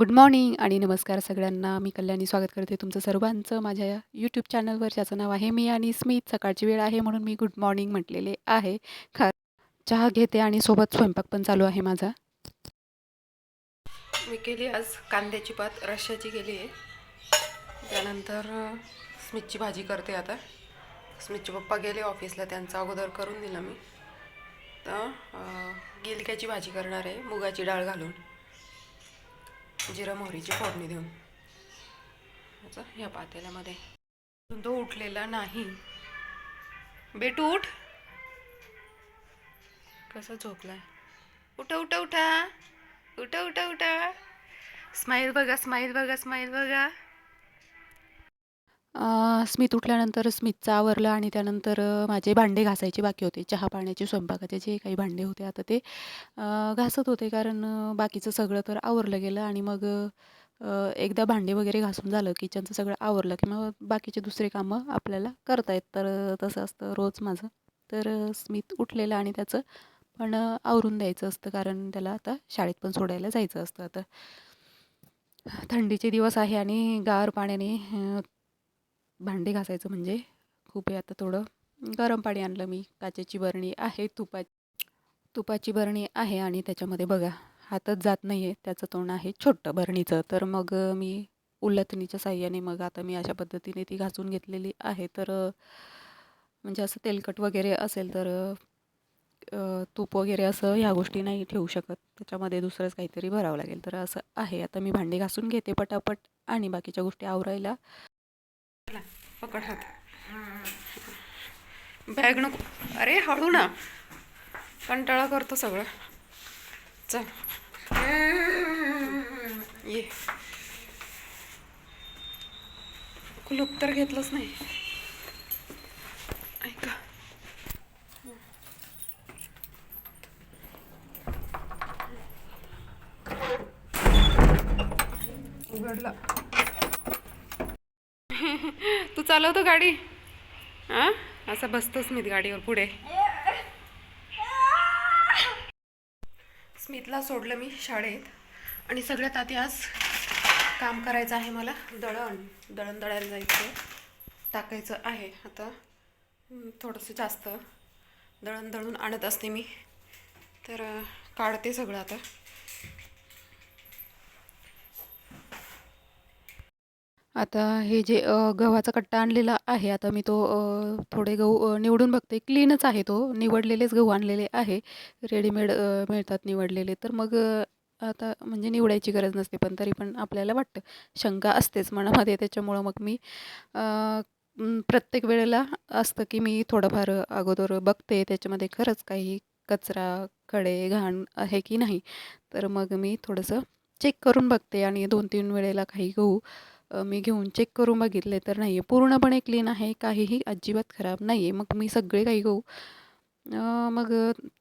Good morning आणि नमस्कार सगळ्यांना. मी कल्याणी स्वागत करते तुमचं सर्वांचं माझ्या यूट्यूब चॅनलवर, ज्याचं नाव आहे मी आणि स्मित. सकाळची वेळ आहे म्हणून मी गुड मॉर्निंग म्हटलेले आहे. चहा घेते आणि सोबत स्वयंपाक पण चालू आहे माझा. मी केली आज कांद्याची पात रश्श्याची केली आहे. त्यानंतर स्मितची भाजी करते आता. स्मितचे पप्पा गेले ऑफिसला, त्यांचा अगोदर करून दिला मी. तर गिलक्याची भाजी करणार आहे मुगाची डाळ घालून, जिरा मोहरीची फोडणी देऊन. ह्या पातेल्यामध्ये तो उठलेला नाही. बेटू उठ. कसा झोपलाय. उठा उठा उठा उठा उठा उठा. स्माईल बघा, स्माईल बघा, स्माईल बघा. स्मित उठल्यानंतर स्मितचं आवरलं आणि त्यानंतर माझे भांडे घासायचे बाकी होते. चहा पाण्याचे, स्वयंपाकाचे जे काही भांडे होते आता ते घासत होते, कारण बाकीचं सगळं तर आवरलं गेलं. आणि मग एकदा भांडे वगैरे घासून झालं, किचनचं सगळं आवरलं की मग बाकीचे दुसरे कामं आपल्याला करता येत. तर तसं असतं रोज माझं. तर स्मित उठलेलं आणि त्याचं पण आवरून द्यायचं असतं, कारण त्याला आता शाळेत पण सोडायला जायचं असतं. आता थंडीचे दिवस आहे आणि गार पाण्याने भांडे घासायचं म्हणजे खूप आहे. आता थोडं गरम पाणी आणलं मी. काचेची बरणी आहे, तुपाची बरणी आहे आणि त्याच्यामध्ये बघा हातच जात नाही आहे. त्याचं तोंड आहे छोटं बरणीचं. तर मग मी उलथणीच्या साह्याने मग आता मी अशा पद्धतीने ती घासून घेतलेली आहे. तर म्हणजे असं तेलकट वगैरे असेल तर तूप वगैरे असं ह्या गोष्टी नाही ठेवू शकत, त्याच्यामध्ये दुसरंच काहीतरी भरावं लागेल. तर असं आहे. आता मी भांडे घासून घेते पटापट आणि बाकीच्या गोष्टी आवरायला. पकड हात. बॅग नको. अरे हळू ना, कंटाळा करतो सगळं. चल ये. कुलूप तर घेतलंच नाही. ऐका, उघडला. तू चालवतो गाडी? हां, असं बसतोच मी गाडीवर पुढे. स्मितला सोडलं मी शाळेत आणि सगळ्यात आधी आज काम करायचं आहे मला. दळण दळायला जायचं, टाकायचं आहे. आता थोडंसं जास्त दळण दळून आणत असते मी, तर काढते सगळं आता. आता हे जे गव्हाचा कट्टा आणलेला आहे, आता मी तो थोडे गहू निवडून बघते. क्लीनच आहे तो, निवडलेलेच गहू आणलेले आहे. रेडीमेड मिळतात निवडलेले. तर मग आता म्हणजे निवडायची गरज नसते, पण तरी पण आपल्याला वाटतं, शंका असतेच मनामध्ये. त्याच्यामुळं मग मी प्रत्येक वेळेला असतं की मी थोडंफार अगोदर बघते त्याच्यामध्ये खरंच काही कचरा, खडे, घाण आहे की नाही. तर मग मी थोडंसं चेक करून बघते आणि 2-3 वेळेला काही गहू मी घेऊन चेक करून बघितले तर नाही आहे, पूर्णपणे क्लीन आहे, काहीही अजिबात खराब नाही आहे. मग मी सगळे काही गहू मग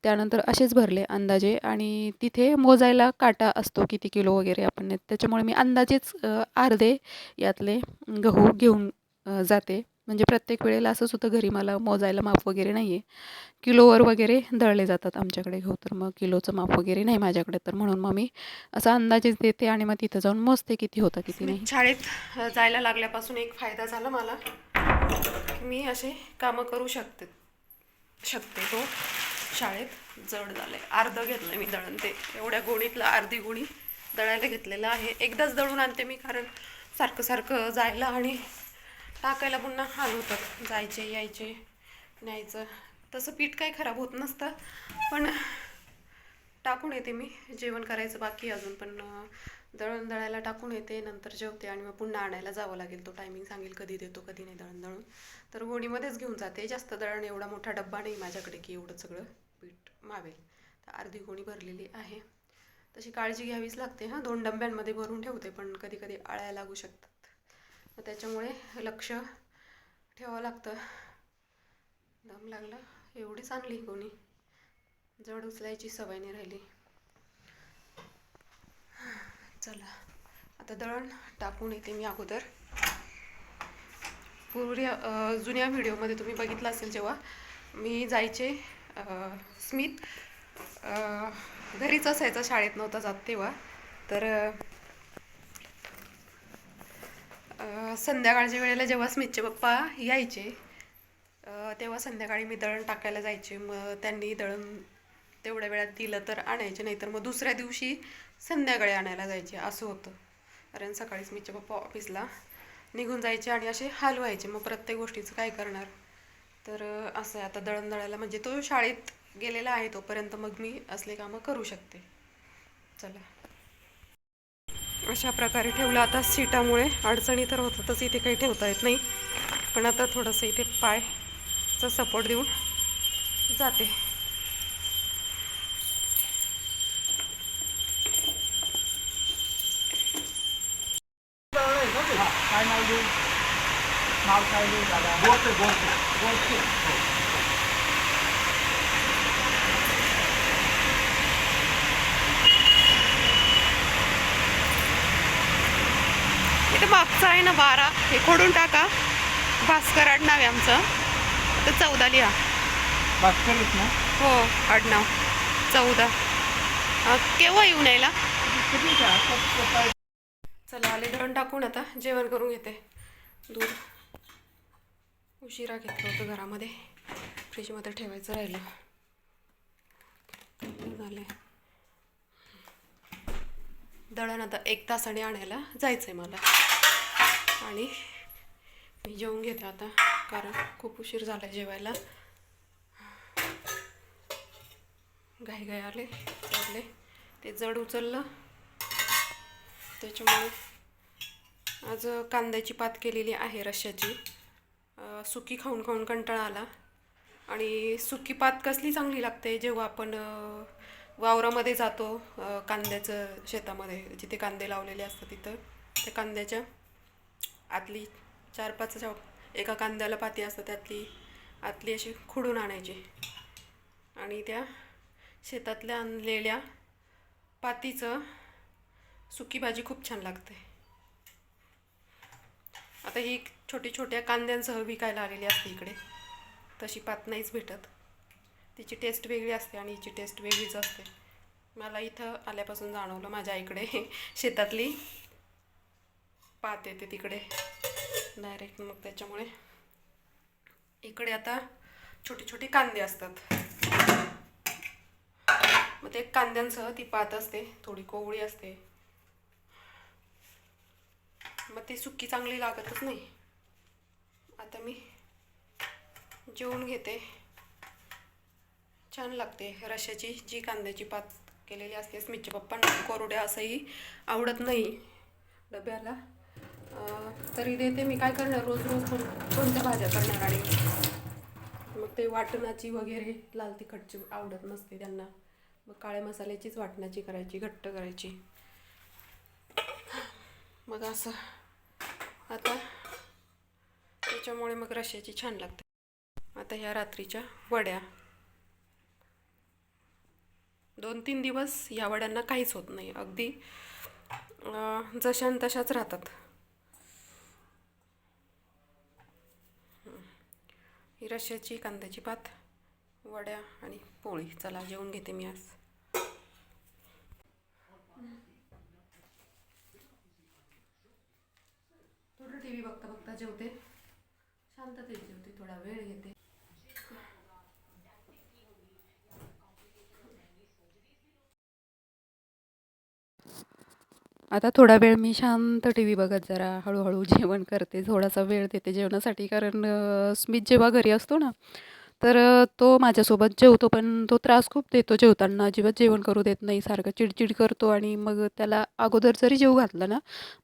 त्यानंतर असेच भरले अंदाजे. आणि तिथे मोजायला काटा असतो किती किलो वगैरे आपण, त्याच्यामुळे मी अंदाजेच अर्धे यातले गहू घेऊन जाते. म्हणजे प्रत्येक वेळेला असंच होतं, घरी मला मोजायला माप वगैरे नाही आहे. किलोवर वगैरे दळले जातात आमच्याकडे गहू, तर मग किलोचं माप वगैरे नाही माझ्याकडे. तर म्हणून मग मी असा अंदाजेच देते आणि मग तिथं जाऊन मोजते किती होतं किती नाही. शाळेत जायला लागल्यापासून एक फायदा झाला मला, मी असे कामं करू शकते. तो शाळेत जड झालं आहे. अर्धं घेतलं मी दळण, ते एवढ्या गोणीतलं अर्धी गोणी दळायला घेतलेलं आहे. एकदाच दळून आणते मी, कारण सारखं सारखं जायला आणि टाकायला पुन्हा हाल होतात, जायचे यायचे न्यायचं. तसं पीठ काही खराब होत नसतं, पण टाकून येते मी. जेवण करायचं बाकी अजून, पण दळण दळायला टाकून येते, नंतर जेवते आणि मग पुन्हा आणायला जावं लागेल. तो टायमिंग सांगेल कधी देतो कधी नाही दळण दळून. तर गोणीमध्येच घेऊन जाते. जास्त दळण, एवढा मोठा डब्बा नाही माझ्याकडे की एवढं सगळं पीठ मावेल. तर अर्धी गोणी भरलेली आहे. तशी काळजी घ्यावीच लागते. हां, 2 डब्यांमध्ये भरून ठेवते, पण कधी कधी आळ्या लागू शकतात, तर त्याच्यामुळे लक्ष ठेवावं लागतं. दम लागला. एवढीच आणली गोणी, जड उचलायची सवय नाही राहिली. चला आता दळण टाकून येते मी अगोदर. जुन्या व्हिडिओमध्ये तुम्ही बघितलं असेल, जेव्हा मी जायचे, स्मित घरीच असायचा, शाळेत नव्हता जात तेव्हा. तर संध्याकाळच्या वेळेला जेव्हा स्मितचे पप्पा यायचे तेव्हा संध्याकाळी मी दळण टाकायला जायचे. मग त्यांनी दळण तेवढ्या वेळात दिलं तर आणायचे, नाहीतर मग दुसऱ्या दिवशी संध्याकाळी आणायला जायचे असं होतं. कारण सकाळी स्मितचे पप्पा ऑफिसला निघून जायचे आणि असे हाल व्हायचे. मग प्रत्येक गोष्टीचं काय करणार. तर असं आहे आता दळण दळायला, म्हणजे तो शाळेत गेलेला आहे तोपर्यंत मग मी असले कामं करू शकते. चला, अशा प्रकारे ठेवलं. आता सीटामुळे अडचणी तर होतातच, इथे काही ठेवता येत नाही, पण आता थोडंसं इथे पायचा सपोर्ट देऊन जाते. काय नाव देऊ? नाव काय देऊ दादा? गोरखे गोरखे गोरखे. इथे मागचं आहे ना 12, हे खोडून टाका. भास्कर आडनाव आहे आमचं. तर 14 लिहा. भास्करच ना? हो, आडनाव 14. केव्हा येऊन यायला? चला, आले दळण टाकून. आता जेवण करून घेते. दूध उशिरा घेतलं होतं घरामध्ये, फ्रीजमध्ये ठेवायचं राहिलं. झाले दळण. आता 1 तासाने आणायला जायचं आहे मला, आणि मी जेवून घेते आता, कारण खूप उशीर झाला जेवायला. घाई आले ते जड उचललं, त्याच्यामुळे आज कांद्याची पात केलेली आहे रश्श्याची. सुकी खाऊन खाऊन कंटाळा आला. आणि सुकी पात कसली चांगली लागते जेव्हा आपण वावरामध्ये जातो, कांद्याचं शेतामध्ये जिथे कांदे लावलेले असतात तिथं त्या कांद्याच्या आतली 4-5 एका कांद्याला पाती असतात, त्यातली आतली अशी खुडून आणायची आणि त्या शेतातल्या आणलेल्या पातीचं सुकी भाजी खूप छान लागते. आता ही छोट्या कांद्यांसह विकायला आलेली असते इकडे. तशी पात नाहीच भेटत. तिची टेस्ट वेगळी असते आणि हिची टेस्ट वेगळीच असते. मला इथं आल्यापासून जाणवलं, माझ्या इकडे शेतातली पात येते तिकडे डायरेक्ट. मग त्याच्यामुळे इकडे आता छोटे कांदे असतात. मग ते कांद्यांसह ती पात असते, थोडी कोवळी असते. मग ती सुकी चांगली लागतच नाही. आता मी जेवून घेते. छान लागते रश्श्याची जी कांद्याची पात केलेली असते. स्मितच्या पप्पांना कोरड्या असंही आवडत नाही डब्याला, तरी देते मी. काय करणार, रोज कोणत्या भाज्या करणार. आणि मग ते वाटणाची वगैरे लाल तिखटची आवडत नसते त्यांना. मग काळ्या मसाल्याचीच वाटणाची करायची, घट्ट करायची. मग असं आता त्याच्यामुळे मग रश्श्याची छान लागते. आता ह्या रात्रीच्या वड्या 2-3 दिवस या वड्यांना काहीच होत नाही, अगदी जशान तशाच राहतात. ही रश्श्याची कांद्याची पात, वड्या आणि पोळी. चला, जेवून घेते मी आज. थोडं TV बघता जेवते, शांततेत जेवते, थोडा वेळ घेते. आता थोडा वेळ मी शांत TV बघत जरा हळूहळू जेवण करते. थोडासा वेळ देते जेवणासाठी, कारण स्मित जेव्हा घरी असतो ना, तर तो माझ्यासोबत जेवतो, पण तो त्रास खूप देतो जेवताना. अजिबात जेवण करू देत नाही, सारखं चिडचिड करतो. आणि मग त्याला अगोदर जरी जेवू घातलं ना,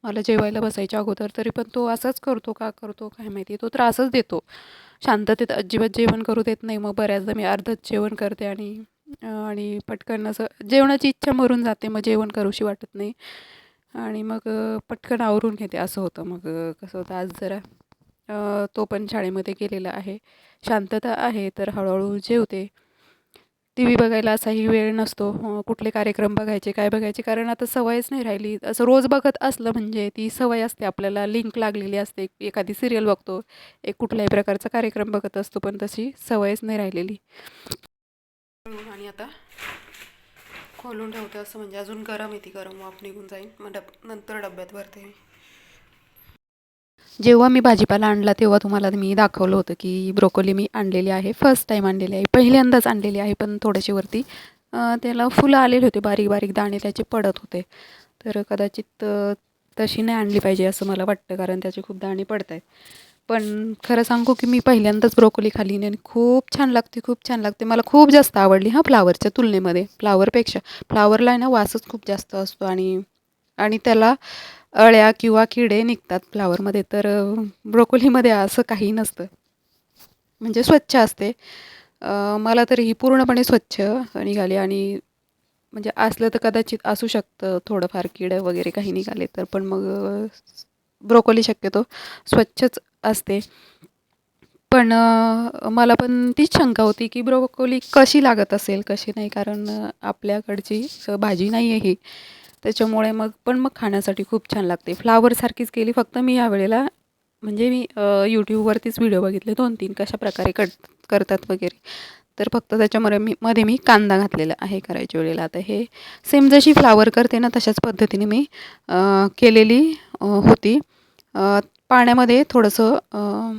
मला जेवायला बसायच्या अगोदर, तरी पण तो असाच करतो. का करतो काय माहिती, तो त्रासच देतो. शांततेत अजिबात जेवण करू देत नाही. मग बऱ्याचदा मी अर्धच जेवण करते आणि आणि पटकन असं जेवणाची इच्छा मरून जाते, मग जेवण करूशी वाटत नाही. आणि मग पटकन आवरून घेते असं होतं. मग कसं होतं, आज जरा तो पण शाळेमध्ये गेलेला आहे, शांतता आहे, तर हळूहळू जेवते. TV बघायला असाही वेळ नसतो. कुठले कार्यक्रम बघायचे, काय बघायचे, कारण आता सवयच नाही राहिली. असं रोज बघत असलं म्हणजे ती सवय असते आपल्याला, लिंक लागलेली असते. एखादी सिरियल बघतो, एक कुठल्याही प्रकारचा कार्यक्रम बघत असतो, पण तशी सवयच नाही राहिलेली. आणि आता खोलून ठेवते असं, म्हणजे अजून गरम आहे, ती गरम वाफ निघून जाईल. मग नंतर डब्यात भरते मी. जेव्हा मी भाजीपाला आणला तेव्हा तुम्हाला मी दाखवलं होतं की ब्रोकोली मी आणलेली आहे. फर्स्ट टाईम आणलेली आहे. पहिल्यांदाच आणलेली आहे. पण थोडेसे वरती त्याला फुलं आलेले होते. बारीक-बारीक दाणे त्याचे पडत होते. तर कदाचित तशी नाही आणली पाहिजे असं मला वाटतं, कारण त्याचे खूप दाणे पडतायत. पण खरं सांगू की मी पहिल्यांदाच ब्रोकोली खाल्ली आणि खूप छान लागते, खूप छान लागते. मला खूप जास्त आवडली हां, फ्लॉवरच्या तुलनेमध्ये. फ्लॉवरपेक्षा फ्लॉवरला आहे ना वासच खूप जास्त असतो आणि आणि त्याला अळ्या किंवा किडे निघतात फ्लॉवरमध्ये. तर ब्रोकोलीमध्ये असं काही नसतं. म्हणजे स्वच्छ असते. मला तरी ही पूर्णपणे स्वच्छ निघाली आणि म्हणजे असलं तर कदाचित असू शकतं थोडंफार किडं वगैरे काही निघाले तर. पण मग ब्रोकोली शक्यतो स्वच्छच असते. पण मला पण तीच शंका होती की ब्रोकोली कशी लागत असेल, कशी नाही. कारण आपल्याकडची भाजी नाही आहे ही. त्याच्यामुळे मग खाण्यासाठी खूप छान लागते. फ्लॉवरसारखीच केली, फक्त मी यावेळेला म्हणजे मी यूट्यूबवरतीच व्हिडिओ बघितले 2-3 कशाप्रकारे करतात वगैरे. तर फक्त त्याच्यामध्ये मी कांदा घातलेला आहे करायच्या वेळेला. आता हे सेम जशी फ्लॉवर करते ना तशाच पद्धतीने मी केलेली होती. पाण्यामध्ये थोडंसं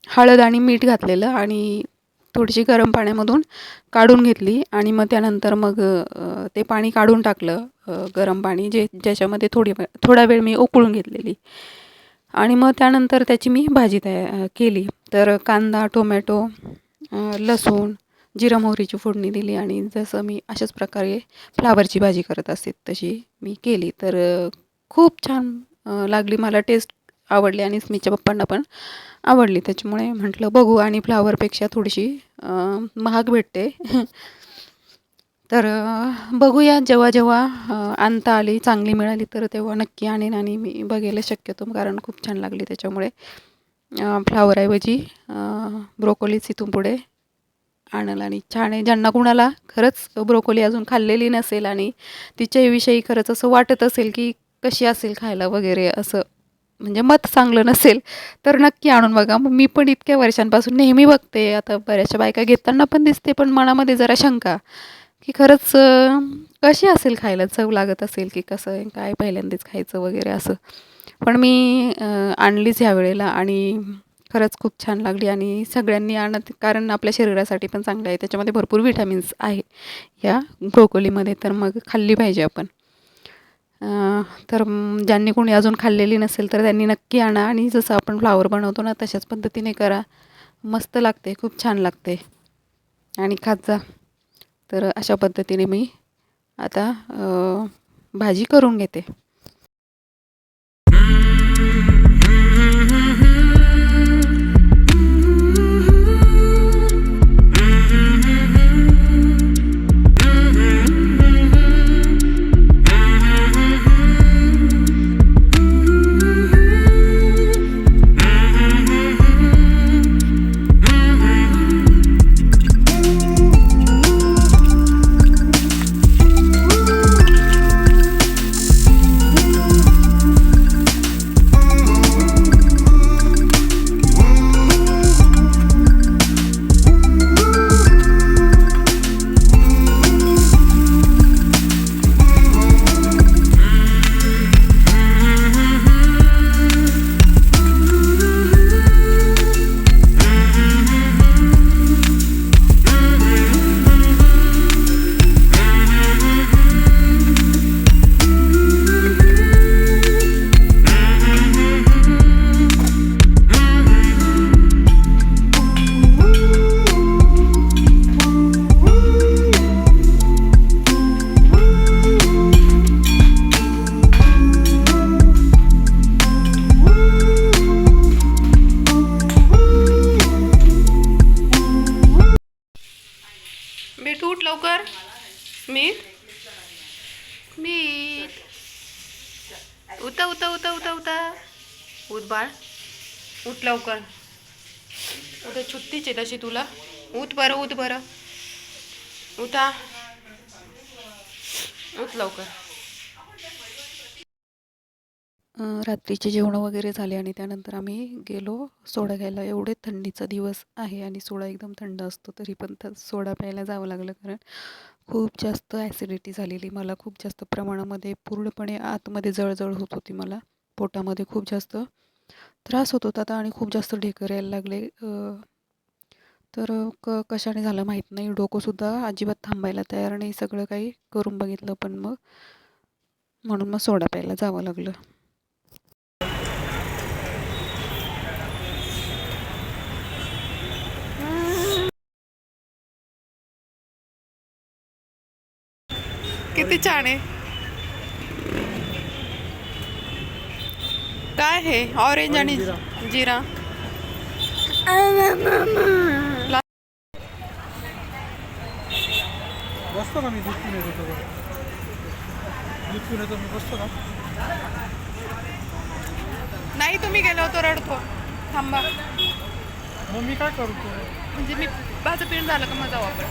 हळद आणि मीठ घातलेलं आणि थोडीशी गरम पाण्यामधून काढून घेतली आणि मग त्यानंतर मग ते पाणी काढून टाकलं, गरम पाणी ज्याच्यामध्ये थोडा वेळ मी उकळून घेतलेली आणि मग त्यानंतर त्याची मी भाजी केली. तर कांदा, टोमॅटो, लसूण, जिरं मोहरीची फोडणी दिली आणि जसं मी अशाच प्रकारे फ्लॉवरची भाजी करत असते तशी मी केली. तर खूप छान लागली. मला टेस्ट आवडली आणि स्मितच्या पप्पांना पण आवडली. त्याच्यामुळे म्हटलं बघू, आणि फ्लॉवरपेक्षा थोडीशी महाग भेटते. तर बघूया जेव्हा आणता आली, चांगली मिळाली तर तेव्हा नक्की आणेन आणि मी बघेल शक्यतो, कारण खूप छान लागली. त्याच्यामुळे फ्लॉवरऐवजी ब्रोकोलीच इथून पुढे आणेल आणि छान आहे. ज्यांना कुणाला खरंच ब्रोकोली अजून खाल्लेली नसेल आणि तिच्याविषयी खरंच असं वाटत असेल की कशी असेल खायला वगैरे, असं म्हणजे मत चांगलं नसेल तर नक्की आणून बघा. मग मी पण इतक्या वर्षांपासून नेहमी बघते, आता बऱ्याचशा बायका घेताना पण दिसते, पण मनामध्ये जरा शंका की खरंच कशी असेल खायला, चव लागत असेल की कसं आहे, काय पहिल्यांदाच खायचं वगैरे असं. पण मी आणलीच ह्यावेळेला आणि खरंच खूप छान लागली आणि सगळ्यांनी आणत, कारण आपल्या शरीरासाठी पण चांगलं आहे. त्याच्यामध्ये भरपूर व्हिटॅमिन्स आहे या ब्रोकोलीमध्ये, तर मग खाल्ली पाहिजे आपण. तर ज्यांनी कोणी अजून खाल्लेली नसेल तर त्यांनी नक्की आणा आणि जसं आपण फ्लॉवर बनवतो ना तशाच पद्धतीने करा. मस्त लागते, खूप छान लागते आणि खात जा. तर अशा पद्धतीने मी आता भाजी करून घेते. बेटू उठ लवकर. मीठ मीठ उता उता उता उता उता उठ बाळ, उठ लवकर. उद्या छुट्टीच आहे तशी तुला. उठ बरं, उठ बरं, उठा, उठ लवकर. रात्रीचे जेवण वगैरे झाले आणि त्यानंतर आम्ही गेलो सोडा घ्यायला. एवढे थंडीचा दिवस आहे आणि सोडा एकदम थंड असतो, तरी पण सोडा प्यायला जावं लागलं, कारण खूप जास्त ॲसिडिटी झालेली मला. खूप जास्त प्रमाणामध्ये पूर्णपणे आतमध्ये जळजळ होत होती मला, पोटामध्ये खूप जास्त. त्रास होत होता आता आणि खूप जास्त ढेकर यायला लागले. तर कशाने झालं माहीत नाही. डोकंसुद्धा अजिबात थांबायला तयार नाही. सगळं काही करून बघितलं पण मग म्हणून मग सोडा प्यायला जावं लागलं. किती छान आहे. काय हे ऑरेंज आणि जिरा. बसतो का मी दूध पिऊन येतो तर दूध पिऊन येतो मी बसतो का नाही तुम्ही गेलो होतो रडतो. थांबा मग मी काय करू म्हणजे मी माझं पिण झालं का मग जाऊ आपण.